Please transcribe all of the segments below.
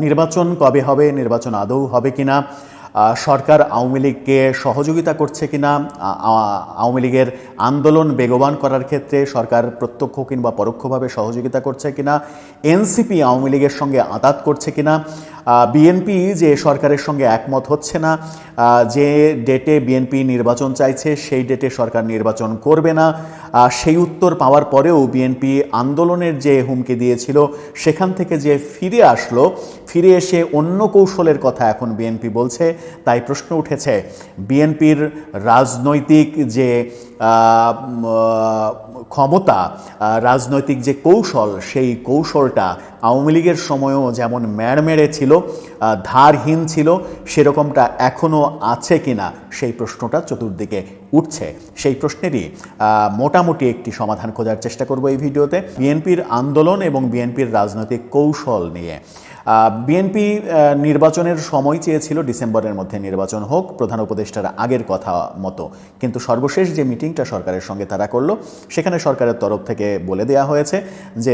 নির্বাচন কবে হবে, নির্বাচন আদৌ হবে কিনা, সরকার আওয়ামী লীগকে সহযোগিতা করছে কিনা, আওয়ামী লীগের আন্দোলন বেগবান করার ক্ষেত্রে সরকার প্রত্যক্ষ কিংবা পরোক্ষভাবে সহযোগিতা করছে কিনা, এনসিপি আওয়ামী লীগের সঙ্গে আঁতাত করছে কিনা, বিএনপি যে সরকারের সঙ্গে একমত হচ্ছে না, যে ডেটে বিএনপি নির্বাচন চাইছে সেই ডেটে সরকার নির্বাচন করবে না, সেই উত্তর পাওয়ার পরেও বিএনপি আন্দোলনের যে হুমকি দিয়েছিল সেখান থেকে যে ফিরে আসলো, ফিরে এসে অন্য কৌশলের কথা এখন বিএনপি বলছে। তাই প্রশ্ন উঠেছে বিএনপির রাজনৈতিক যে ক্ষমতা, রাজনৈতিক যে কৌশল, সেই কৌশলটা আওয়ামী লীগের সময়ও যেমন মেড়মেড়ে ছিল, ধারহীন ছিল, সেরকমটা এখনও আছে কিনা সেই প্রশ্নটা চতুর্দিকে উঠছে। সেই প্রশ্নেরই মোটামুটি একটি সমাধান খোঁজার চেষ্টা করব এই ভিডিওতে, বিএনপির আন্দোলন এবং বিএনপির রাজনৈতিক কৌশল নিয়ে। বিএনপি নির্বাচনের সময় চেয়েছিল ডিসেম্বরের মধ্যে নির্বাচন হোক, প্রধান উপদেষ্টার আগের কথা মতো, কিন্তু সর্বশেষ যে মিটিংটা সরকারের সঙ্গে তারা করলো সেখানে সরকারের তরফ থেকে বলে দেওয়া হয়েছে যে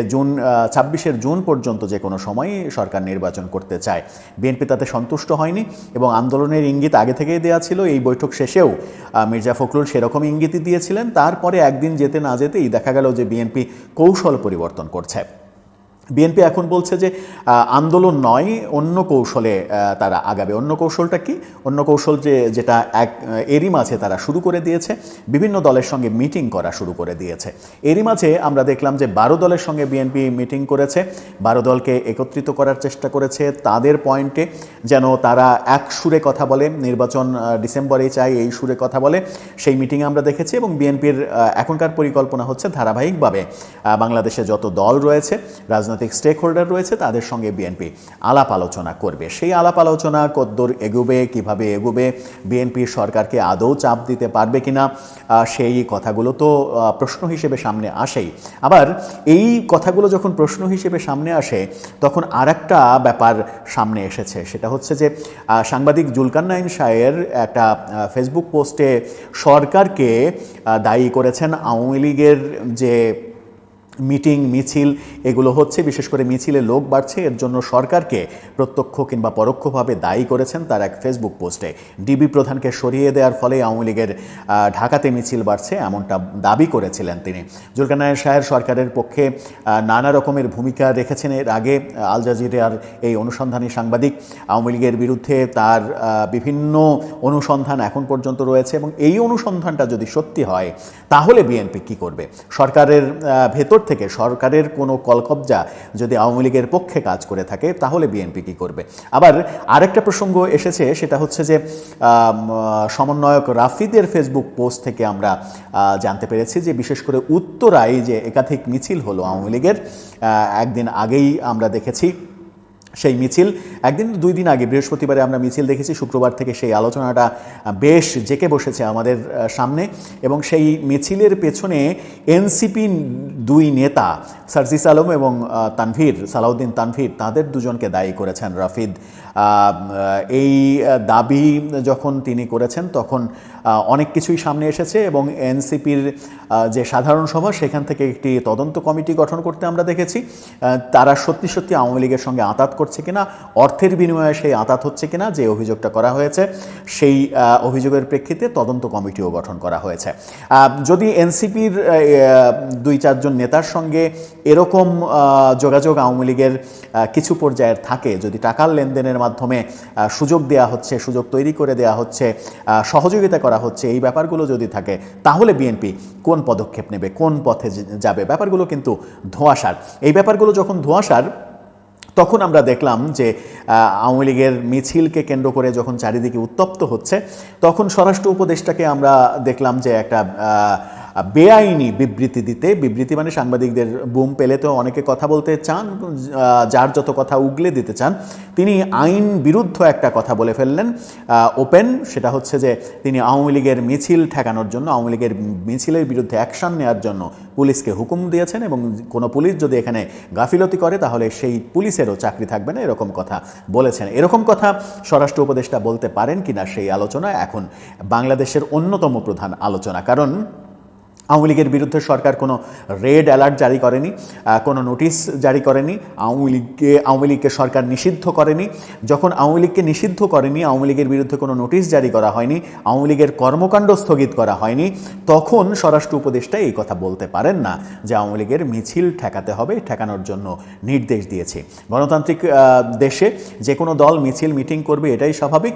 26 জুন পর্যন্ত যে কোনো সময় সরকার নির্বাচন করতে চায়। বিএনপি তাতে সন্তুষ্ট হয়নি এবং আন্দোলনের ইঙ্গিত আগে থেকেই দেওয়া ছিল। এই বৈঠক শেষেও মির্জা ফখরুল সেরকম ইঙ্গিতই দিয়েছিলেন। তারপরে একদিন যেতে না যেতেই দেখা গেল যে বিএনপি কৌশল পরিবর্তন করছে। বিএনপি এখন বলছে যে আন্দোলন নয়, অন্য কৌশলে তারা আগাবে। অন্য কৌশলটা কি? অন্য কৌশল যেটা এরই মাঝে তারা শুরু করে দিয়েছে, বিভিন্ন দলের সঙ্গে মিটিং করা শুরু করে দিয়েছে। এরই মাঝে আমরা দেখলাম যে 12 দলের সঙ্গে বিএনপি মিটিং করেছে, 12 দলকে একত্রিত করার চেষ্টা করেছে তাদের পয়েন্টে, যেন তারা এক সুরে কথা বলে, নির্বাচন ডিসেম্বরে চাই এই সুরে কথা বলে। সেই মিটিংয়ে আমরা দেখেছি এবং বিএনপির এখনকার পরিকল্পনা হচ্ছে ধারাবাহিকভাবে বাংলাদেশে যত দল রয়েছে, রাজনৈতিক স্টেক হোল্ডার রয়েছে, তাদের সঙ্গে বিএনপি আলাপ আলোচনা করবে। সেই আলাপ আলোচনা কতদূর এগোবে, কিভাবে এগোবে, বিএনপি সরকারকে আদৌ চাপ দিতে পারবে কিনা, সেই কথাগুলো তো প্রশ্ন হিসেবে সামনে আসেই। আবার এই কথাগুলো যখন প্রশ্ন হিসেবে সামনে আসে তখন আরেকটা ব্যাপার সামনে এসেছে, সেটা হচ্ছে যে সাংবাদিক জুলকারনাইন শাহের একটা ফেসবুক পোস্টে সরকারকে দায়ী করেছেন আওয়ামী লীগের যে মিটিং মিছিল এগুলো হচ্ছে, বিশেষ করে মিছিলে লোক বাড়ছে, এর জন্য সরকারকে প্রত্যক্ষ কিংবা পরোক্ষভাবে দায়ী করেছেন তার এক ফেসবুক পোস্টে। ডিবি প্রধানকে সরিয়ে দেওয়ার ফলে আওয়ামী লীগের ঢাকাতে মিছিল বাড়ছে এমনটা দাবি করেছিলেন তিনি। জুলকারনাইন শাহের সরকারের পক্ষে নানা রকমের ভূমিকা রেখেছেন। এর আগে আল জাজিরার এই অনুসন্ধানী সাংবাদিক, আওয়ামী লীগের বিরুদ্ধে তার বিভিন্ন অনুসন্ধান এখন পর্যন্ত রয়েছে এবং এই অনুসন্ধানটা যদি সত্যি হয় তাহলে বিএনপি কী করবে? সরকারের ভেতর থেকে সরকারের কোনো কলকবজা যদি আওয়ামী লীগের পক্ষে কাজ করে থাকে তাহলে বিএনপি কী করবে? আবার আরেকটা প্রসঙ্গ এসেছে, সেটা হচ্ছে যে সমন্বয়ক রাফিদের ফেসবুক পোস্ট থেকে আমরা জানতে পেরেছি যে বিশেষ করে উত্তরায় যে একাধিক মিছিল হলো আওয়ামী লীগের, একদিন আগেই আমরা দেখেছি সেই মিছিল, একদিন 2 দিন আগে বৃহস্পতিবারে আমরা মিছিল দেখেছি, শুক্রবার থেকে সেই আলোচনাটা বেশ জেঁকে বসেছে আমাদের সামনে এবং সেই মিছিলের পেছনে এনসিপি 2 নেতা সার্জিস আলম এবং সালাউদ্দিন তানভীর, তাদের দুজনকে দায়ী করেছেন রাফিদ। এই দাবি যখন তিনি করেছেন তখন অনেক কিছুই সামনে এসেছে এবং এনসিপির যে সাধারণ সভা সেখান থেকে একটি তদন্ত কমিটি গঠন করতে আমরা দেখেছি। তারা সত্যি সত্যি আওয়ামী লীগের সঙ্গে আঁতাত করছে কিনা, অর্থের বিনিময়ে সেই আঁতাত হচ্ছে কিনা, যে অভিযোগটা করা হয়েছে সেই অভিযোগের প্রেক্ষিতে তদন্ত কমিটিও গঠন করা হয়েছে। যদি এনসিপির 2-4 জন নেতার সঙ্গে এরকম যোগাযোগ আওয়ামী লীগের কিছু পর্যায়ের থাকে, যদি টাকার লেনদেনের মাধ্যমে সুযোগ দেওয়া হচ্ছে, সুযোগ তৈরি করে দেওয়া হচ্ছে, সহযোগিতা করা হচ্ছে, এই ব্যাপারগুলো যদি থাকে তাহলে বিএনপি কোন পদক্ষেপ নেবে, কোন পথে যাবে, ব্যাপারগুলো কিন্তু ধোঁয়াশার। এই ব্যাপারগুলো যখন ধোঁয়াশার তখন আমরা দেখলাম যে আওয়ামী লীগের মিছিলকে কেন্দ্র করে যখন চারিদিকে উত্তপ্ত হচ্ছে তখন স্বরাষ্ট্র উপদেষ্টাকে আমরা দেখলাম যে একটা বেআইনি বিবৃতি মানে সাংবাদিকদের বুম পেলে তো অনেকে কথা বলতে চান, যার যত কথা উগলে দিতে চান, তিনি আইন বিরুদ্ধ একটা কথা বলে ফেললেন ওপেন। সেটা হচ্ছে যে তিনি আওয়ামী লীগের মিছিল ঠেকানোর জন্য, আওয়ামী লীগের মিছিলের বিরুদ্ধে অ্যাকশন নেওয়ার জন্য পুলিশকে হুকুম দিয়েছেন এবং কোনো পুলিশ যদি এখানে গাফিলতি করে তাহলে সেই পুলিশেরও চাকরি থাকবে না, এরকম কথা বলেছেন। এরকম কথা স্বরাষ্ট্র উপদেষ্টা বলতে পারেন কিনা সেই আলোচনা এখন বাংলাদেশের অন্যতম প্রধান আলোচনা। কারণ আওয়ামী লীগের বিরুদ্ধে সরকার কোনো রেড অ্যালার্ট জারি করেনি, কোনো নোটিশ জারি করেনি, আওয়ামী লীগকে সরকার নিষিদ্ধ করেনি। যখন আওয়ামী লীগকে নিষিদ্ধ করেনি, আওয়ামী লীগের বিরুদ্ধে কোনো নোটিশ জারি করা হয়নি, আওয়ামী লীগের কর্মকাণ্ড স্থগিত করা হয়নি, তখন স্বরাষ্ট্র উপদেষ্টা এই কথা বলতে পারেন না যে আওয়ামী লীগের মিছিল ঠেকাতে হবে, ঠেকানোর জন্য নির্দেশ দিয়েছে। গণতান্ত্রিক দেশে যে কোনো দল মিছিল মিটিং করবে, এটাই স্বাভাবিক।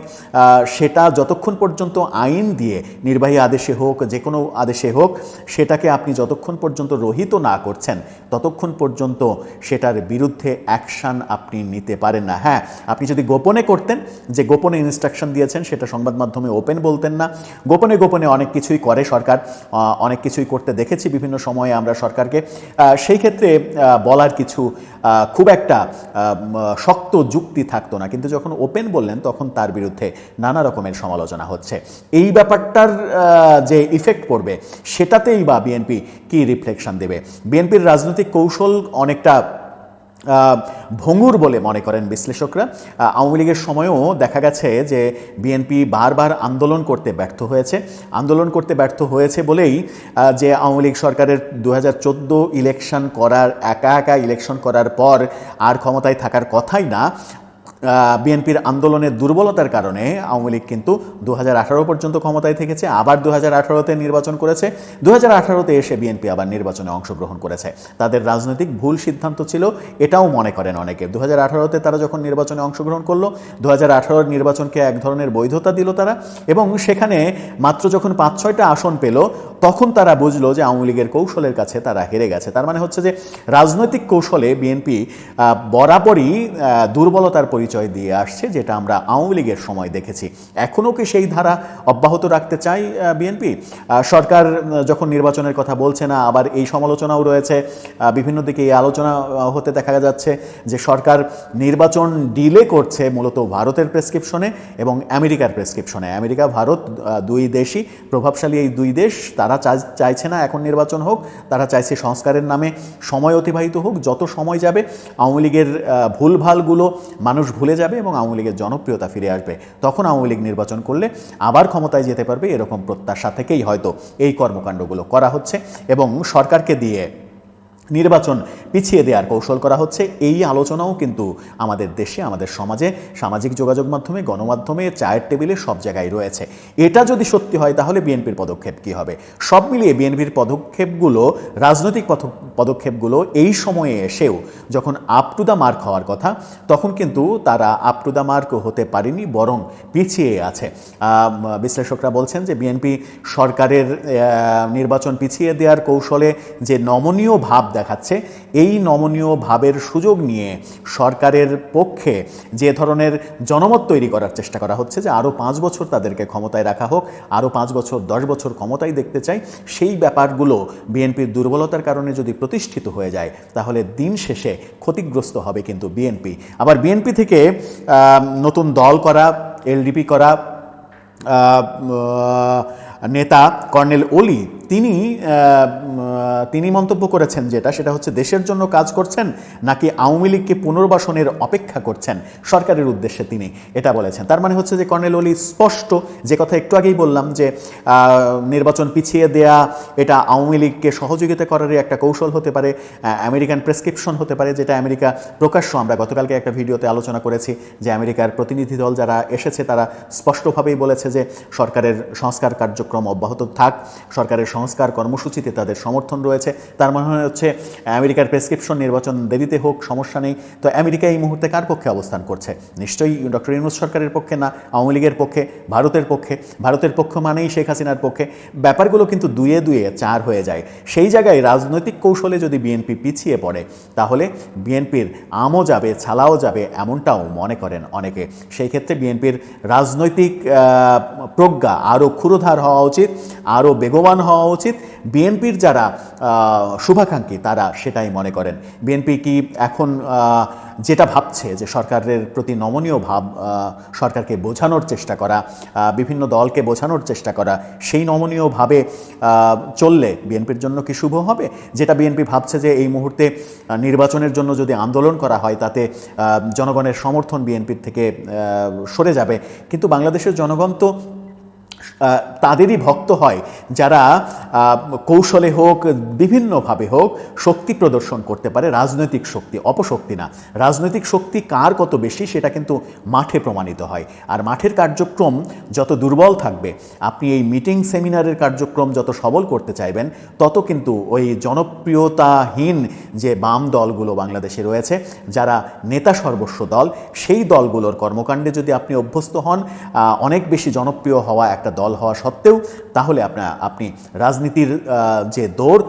সেটা যতক্ষণ পর্যন্ত আইন দিয়ে নির্বাহী আদেশে হোক, যে কোনো আদেশে হোক, সেটাকে আপনি যতক্ষণ পর্যন্ত রহিত না করছেন ততক্ষণ পর্যন্ত সেটার বিরুদ্ধে অ্যাকশান আপনি নিতে পারেন না। হ্যাঁ, আপনি যদি গোপনে করতেন, যে গোপনে ইনস্ট্রাকশন দিয়েছেন, সেটা সংবাদ মাধ্যমে ওপেন বলতেন না। গোপনে গোপনে অনেক কিছুই করে সরকার, অনেক কিছুই করতে দেখেছি বিভিন্ন সময়ে আমরা সরকারকে। সেই ক্ষেত্রে বলার কিছু খুব একটা শক্ত যুক্তি থাকতো না, কিন্তু যখন ওপেন বললেন তখন তার বিরুদ্ধে নানা রকমের সমালোচনা হচ্ছে। এই ব্যাপারটার যে ইফেক্ট পড়বে সেটাতেই বা বিএনপি কি রিফ্লেকশন দেবে? বিএনপির রাজনৈতিক কৌশল অনেকটা ভঙ্গুর বলে মনে করেন বিশ্লেষকরা। আওয়ামী লীগের সময়েও দেখা গেছে যে বিএনপি বারবার আন্দোলন করতে ব্যর্থ হয়েছে। আন্দোলন করতে ব্যর্থ হয়েছে বলেই যে আওয়ামী লীগ সরকারের 2014 ইলেকশন করার, একা একা ইলেকশন করার পর আর ক্ষমতায় থাকার কথাই না, বিএনপির আন্দোলনের দুর্বলতার কারণে আওয়ামী লীগ কিন্তু 2018 পর্যন্ত ক্ষমতায় থেকেছে, আবার 2018-তে নির্বাচন করেছে। 2018-তে এসে বিএনপি আবার নির্বাচনে অংশগ্রহণ করেছে। তাদের রাজনৈতিক ভুল সিদ্ধান্ত ছিল, এটাও মনে করেন অনেকে। 2018-তে তারা যখন নির্বাচনে অংশগ্রহণ করলো, 2018-র নির্বাচনকে এক ধরনের বৈধতা দিল তারা, এবং সেখানে মাত্র যখন 5-6টা আসন পেল তখন তারা বুঝলো যে আওয়ামী লীগের কৌশলের কাছে তারা হেরে গেছে। তার মানে হচ্ছে যে রাজনৈতিক কৌশলে বিএনপি বরাবরই দুর্বলতার পরিচয় দিয়ে আসছে, যেটা আমরা আওয়ামী লীগের সময় দেখেছি। এখনও কি সেই ধারা অব্যাহত রাখতে চাই বিএনপি? সরকার যখন নির্বাচনের কথা বলছে না, আবার এই সমালোচনাও রয়েছে, বিভিন্ন দিকে এই আলোচনা হতে দেখা যাচ্ছে যে সরকার নির্বাচন ডিলে করছে মূলত ভারতের প্রেসক্রিপশনে এবং আমেরিকার প্রেসক্রিপশনে। আমেরিকা ভারত দুই দেশই প্রভাবশালী, এই দুই দেশ তারা চাইছে না এখন নির্বাচন হোক, তারা চাইছে সংস্কারের নামে সময় অতিবাহিত হোক। যত সময় যাবে আওয়ামী লীগের ভুলভালগুলো মানুষ ভুলে যাবে এবং আওয়ামী লীগের জনপ্রিয়তা ফিরে আসবে। তখন আওয়ামী লীগ নির্বাচন করলে আবার ক্ষমতায় যেতে পারবে, এরকম প্রত্যাশা থেকেই হয়তো এই কর্মকাণ্ডগুলো করা হচ্ছে এবং সরকারকে দিয়ে নির্বাচন পিছিয়ে দেওয়ার কৌশল করা হচ্ছে। এই আলোচনাও কিন্তু আমাদের দেশে, আমাদের সমাজে, সামাজিক যোগাযোগ মাধ্যমে, গণমাধ্যমে, চায়ের টেবিলে সব জায়গায় রয়েছে। এটা যদি সত্যি হয় তাহলে বিএনপির পদক্ষেপ কী হবে? সব মিলিয়ে বিএনপির পদক্ষেপগুলো, রাজনৈতিক পদক্ষেপগুলো এই সময়ে এসেও যখন আপ টু দ্য মার্ক হওয়ার কথা, তখন কিন্তু তারা আপ টু দ্য মার্ক হতে পারেনি, বরং পিছিয়ে আছে। বিশ্লেষকরা বলছেন যে বিএনপি সরকারের নির্বাচন পিছিয়ে দেওয়ার কৌশলে যে নমনীয় ভাব দেখাচ্ছে, এই নমনীয় ভাবের সুযোগ নিয়ে সরকারের পক্ষে যে ধরনের জনমত তৈরি করার চেষ্টা করা হচ্ছে যে আরও 5 বছর তাদেরকে ক্ষমতায় রাখা হোক, আরও 5 বছর 10 বছর ক্ষমতায় দেখতে চাই, সেই ব্যাপারগুলো বিএনপির দুর্বলতার কারণে যদি প্রতিষ্ঠিত হয়ে যায় তাহলে দিন শেষে ক্ষতিগ্রস্ত হবে কিন্তু বিএনপি। আবার বিএনপি থেকে নতুন দল করা, এলডিপি করা নেতা কর্নেল ওলি তিনি মন্তব্য করেছেন সেটা হচ্ছে দেশের জন্য কাজ করছেন নাকি আওয়ামী লীগকে পুনর্বাসনের অপেক্ষা করছেন, সরকারের উদ্দেশ্যে তিনি এটা বলেছেন। তার মানে হচ্ছে যে কর্নেল ওলি স্পষ্ট, যে কথা একটু আগেই বললাম যে নির্বাচন পিছিয়ে দেয়া এটা আওয়ামী লীগকে সহযোগিতা করারই একটা কৌশল হতে পারে, আমেরিকান প্রেসক্রিপশন হতে পারে, যেটা আমেরিকা প্রকাশ্য, আমরা গতকালকে একটা ভিডিওতে আলোচনা করেছি যে আমেরিকার প্রতিনিধি দল যারা এসেছে তারা স্পষ্টভাবেই বলেছে যে সরকারের সংস্কার কার্যক্রম অব্যাহত থাক, সরকারের সংস্কার কর্মসূচিতে তাদের সমর্থন রয়েছে। তার মানে হচ্ছে আমেরিকার প্রেসক্রিপশন, নির্বাচন দেরিতে হোক সমস্যা নেই। তো আমেরিকা এই মুহূর্তে কার পক্ষে অবস্থান করছে? নিশ্চয়ই ডক্টর ইউনূস সরকারের পক্ষে না, আওয়ামী লীগের পক্ষে, ভারতের পক্ষে। ভারতের পক্ষ মানেই শেখ হাসিনার পক্ষে। ব্যাপারগুলো কিন্তু দুয়ে দুয়ে চার হয়ে যায়। সেই জায়গায় রাজনৈতিক কৌশলে যদি বিএনপি পিছিয়ে পড়ে তাহলে বিএনপির আমও যাবে, ছালাও যাবে, এমনটাও মনে করেন অনেকে। সেই ক্ষেত্রে বিএনপির রাজনৈতিক প্রজ্ঞা আরও ক্ষুরোধার হওয়া উচিত, আরও বেগবান হওয়া উচিত। বিএনপির যারা শুভাকাঙ্ক্ষী তারা সেটাই মনে করেন। বিএনপি কি এখন যেটা ভাবছে যে সরকারের প্রতি নমনীয় ভাব, সরকারকে বোঝানোর চেষ্টা করা, বিভিন্ন দলকে বোঝানোর চেষ্টা করা, সেই নমনীয়ভাবে চললে বিএনপির জন্য কি শুভ হবে? যেটা বিএনপি ভাবছে যে এই মুহূর্তে নির্বাচনের জন্য যদি আন্দোলন করা হয় তাতে জনগণের সমর্থন বিএনপির থেকে সরে যাবে। কিন্তু বাংলাদেশের জনগণ তো তাদেরই ভক্ত হয় যারা কৌশলে হোক বিভিন্নভাবে হোক শক্তি প্রদর্শন করতে পারে, রাজনৈতিক শক্তি, অপশক্তি না। রাজনৈতিক শক্তি কার কত বেশি সেটা কিন্তু মাঠে প্রমাণিত হয়। আর মাঠের কার্যক্রম যত দুর্বল থাকবে, আপনি এই মিটিং সেমিনারের কার্যক্রম যত সবল করতে চাইবেন, তত কিন্তু ওই জনপ্রিয়তাহীন যে বাম দলগুলো বাংলাদেশে রয়েছে, যারা নেতা সর্বস্ব দল, সেই দলগুলোর কর্মকাণ্ডে যদি আপনি অভ্যস্ত হন, অনেক বেশি জনপ্রিয় হওয়া একটা দল হওয়া সত্ত্বেও, তাহলে আপনি রাজনীতির যে দৌড়,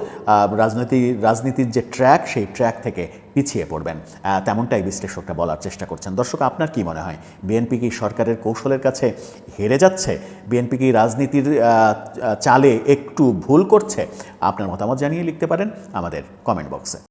রাজনীতির যে ট্র্যাক, সেই ট্র্যাক থেকে পিছিয়ে পড়বেন। তেমনটাই বিশ্লেষকরা বলার চেষ্টা করছেন। দর্শক, আপনার কি মনে হয়, বিএনপি কি সরকারের কৌশলের কাছে হেরে যাচ্ছে? বিএনপি কি রাজনীতির চালে একটু ভুল করছে? আপনার মতামত জানিয়ে লিখতে পারেন আমাদের কমেন্ট বক্সে।